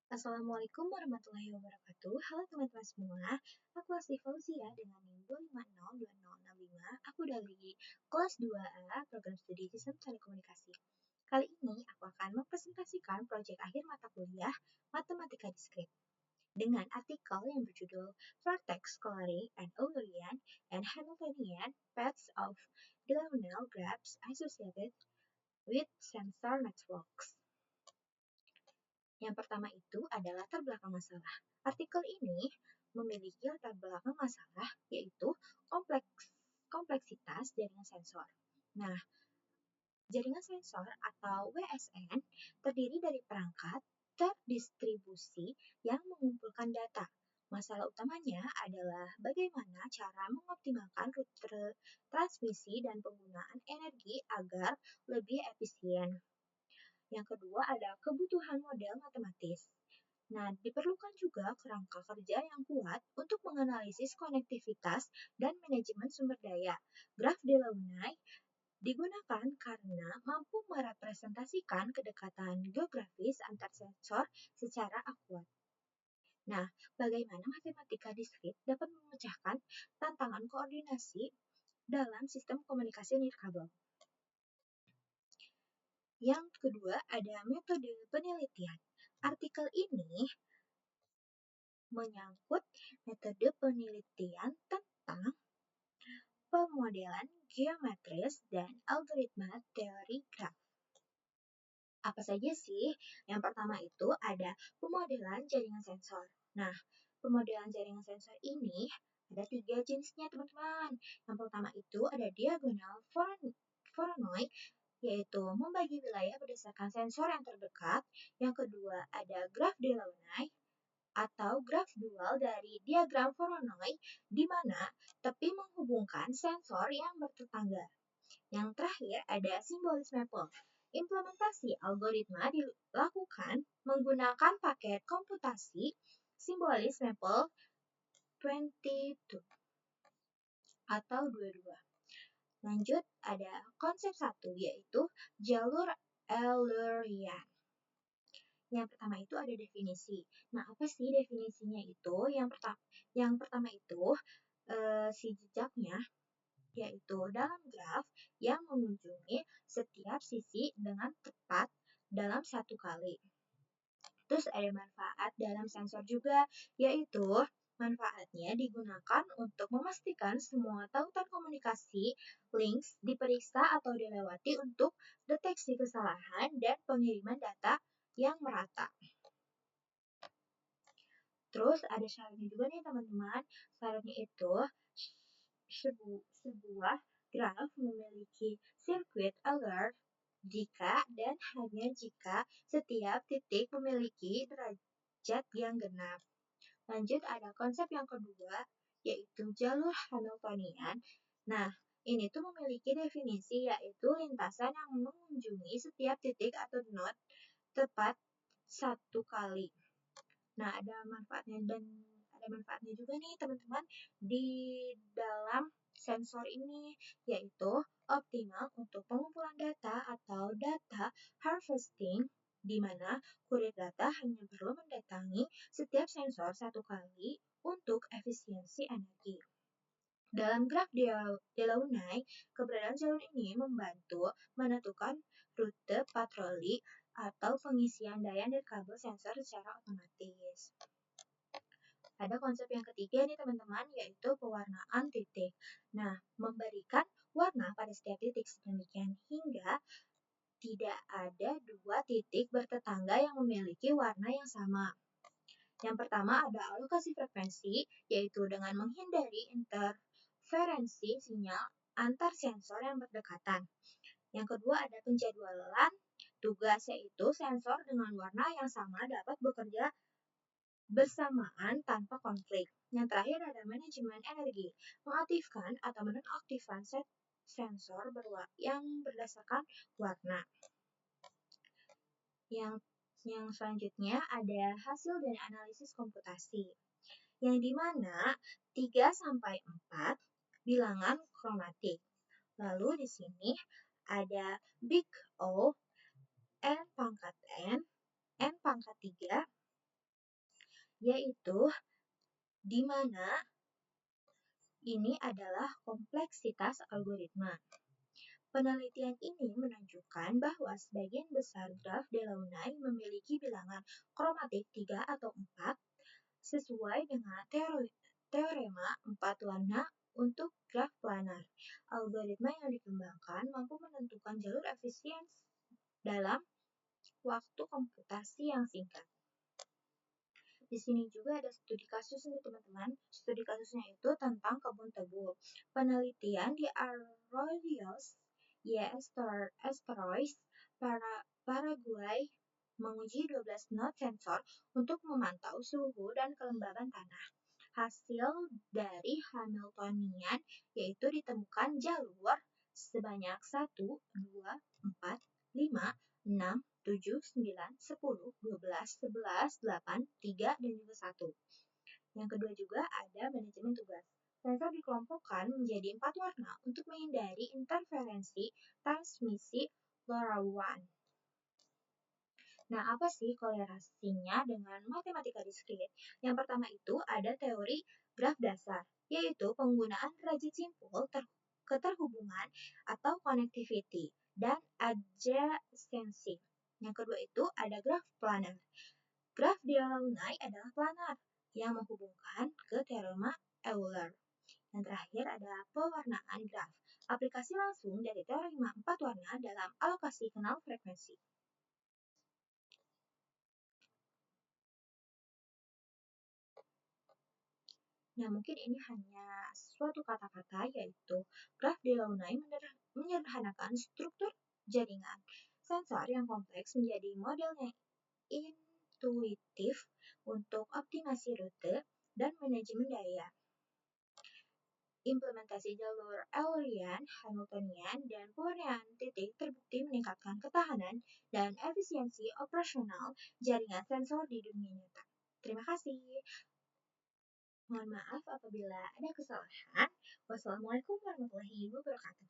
Assalamualaikum warahmatullahi wabarakatuh. Halo teman-teman semua, aku Asli Fauzia dengan NIM 2502065. Aku dari kelas 2A Program Studi Sistem Telekomunikasi. Kali ini aku akan mempresentasikan proyek akhir mata kuliah Matematika Diskrit dengan artikel yang berjudul Vertex Coloring and Eulerian and Hamiltonian Paths of Diagonal Graphs Associated with Sensor Networks. Yang pertama itu adalah latar belakang masalah. Artikel ini memiliki latar belakang masalah yaitu kompleksitas jaringan sensor. Nah, jaringan sensor atau WSN terdiri dari perangkat terdistribusi yang mengumpulkan data. Masalah utamanya adalah bagaimana cara mengoptimalkan rute transmisi dan penggunaan energi agar lebih efisien. Yang kedua ada kebutuhan model matematis. Nah, diperlukan juga kerangka kerja yang kuat untuk menganalisis konektivitas dan manajemen sumber daya. Graf Delaunay digunakan karena mampu merepresentasikan kedekatan geografis antar sensor secara akurat. Nah, bagaimana matematika diskrit dapat memecahkan tantangan koordinasi dalam sistem komunikasi nirkabel? Yang kedua ada metode penelitian. Artikel ini menyangkut metode penelitian tentang pemodelan geometris dan algoritma teori graf. Apa saja sih? Yang pertama itu ada pemodelan jaringan sensor. Nah, pemodelan jaringan sensor ini ada 3 jenisnya teman-teman. Yang pertama itu ada diagonal Voronoi, yaitu membagi wilayah berdasarkan sensor yang terdekat. Yang kedua ada graf Delaunay atau graf dual dari diagram Voronoi di mana tepi menghubungkan sensor yang bertetangga. Yang terakhir ada simbolis maple. Implementasi algoritma dilakukan menggunakan paket komputasi simbolis maple 22 atau 22. Lanjut, ada konsep 1 yaitu jalur Eulerian. Yang pertama itu ada definisi. Nah, apa sih definisinya itu? Yang pertama itu si jejaknya yaitu dalam graf yang mengunjungi setiap sisi dengan tepat dalam satu kali. Terus ada manfaat dalam sensor juga, yaitu manfaatnya digunakan untuk memastikan semua tautan komunikasi links diperiksa atau dilewati untuk deteksi kesalahan dan pengiriman data yang merata. Terus ada syaratnya juga nih teman-teman. Syaratnya itu sebuah graf memiliki circuit alert jika dan hanya jika setiap titik memiliki derajat yang genap. Lanjut ada konsep yang kedua yaitu jalur Hamiltonian. Nah, ini tuh memiliki definisi yaitu lintasan yang mengunjungi setiap titik atau node tepat satu kali. Nah, ada manfaatnya juga nih teman-teman di dalam sensor ini yaitu optimal untuk pengumpulan data atau data harvesting di mana kurir data hanya perlu mendatangi setiap sensor satu kali untuk efisiensi energi. Dalam graf Delaunay, keberadaan jalur ini membantu menentukan rute patroli atau pengisian daya nirkabel sensor secara otomatis. Ada konsep yang ketiga nih teman-teman, yaitu pewarnaan titik. Nah, memberikan warna pada setiap titik sedemikian hingga tidak ada dua titik bertetangga yang memiliki warna yang sama. Yang pertama ada alokasi frekuensi, yaitu dengan menghindari interferensi sinyal antar sensor yang berdekatan. Yang kedua ada penjadwalan tugas, yaitu sensor dengan warna yang sama dapat bekerja bersamaan tanpa konflik. Yang terakhir ada manajemen energi, mengaktifkan atau menonaktifkan sensor yang berdasarkan warna. Yang selanjutnya ada hasil dari analisis komputasi, yang dimana 3-4 bilangan kromatik. Lalu di sini ada big O, N pangkat N, N pangkat 3, yaitu di mana ini adalah kompleksitas algoritma. Penelitian ini menunjukkan bahwa sebagian besar graf Delaunay memiliki bilangan kromatik 3 atau 4 sesuai dengan teorema 4 warna untuk graf planar. Algoritma yang dikembangkan mampu menentukan jalur efisien dalam waktu komputasi yang singkat. Di sini juga ada studi kasus nih teman-teman. Studi kasusnya itu tentang kebun tebu. Penelitian di Arroyos y Esterois, Paraguay menguji 12 node sensor untuk memantau suhu dan kelembaban tanah. Hasil dari Hamiltonian yaitu ditemukan jalur sebanyak 1, 2, 4, 5, 6, 7, 9, 10, 12, 11, 8, 3, dan juga 1. Yang kedua juga ada manajemen tugas. Sensor dikelompokkan menjadi 4 warna untuk menghindari interferensi transmisi LoRaWAN. Nah, apa sih korelasinya dengan matematika diskrit? Yang pertama itu ada teori graf dasar, yaitu penggunaan derajat simpul keterhubungan atau connectivity dan adjacency. Yang kedua itu ada graf planar. Graf Delaunay adalah planar yang menghubungkan ke teorema Euler. Yang terakhir ada pewarnaan graf, aplikasi langsung dari teorema 4 warna dalam alokasi kanal frekuensi. Nah, mungkin ini hanya suatu kata-kata, yaitu graf Delaunay menyederhanakan struktur jaringan sensor yang kompleks menjadi model yang intuitif untuk optimasi rute dan manajemen daya. Implementasi jalur Eulerian, Hamiltonian, dan pewarnaan titik terbukti meningkatkan ketahanan dan efisiensi operasional jaringan sensor di dunia nyata. Terima kasih. Mohon maaf apabila ada kesalahan. Wassalamualaikum warahmatullahi wabarakatuh.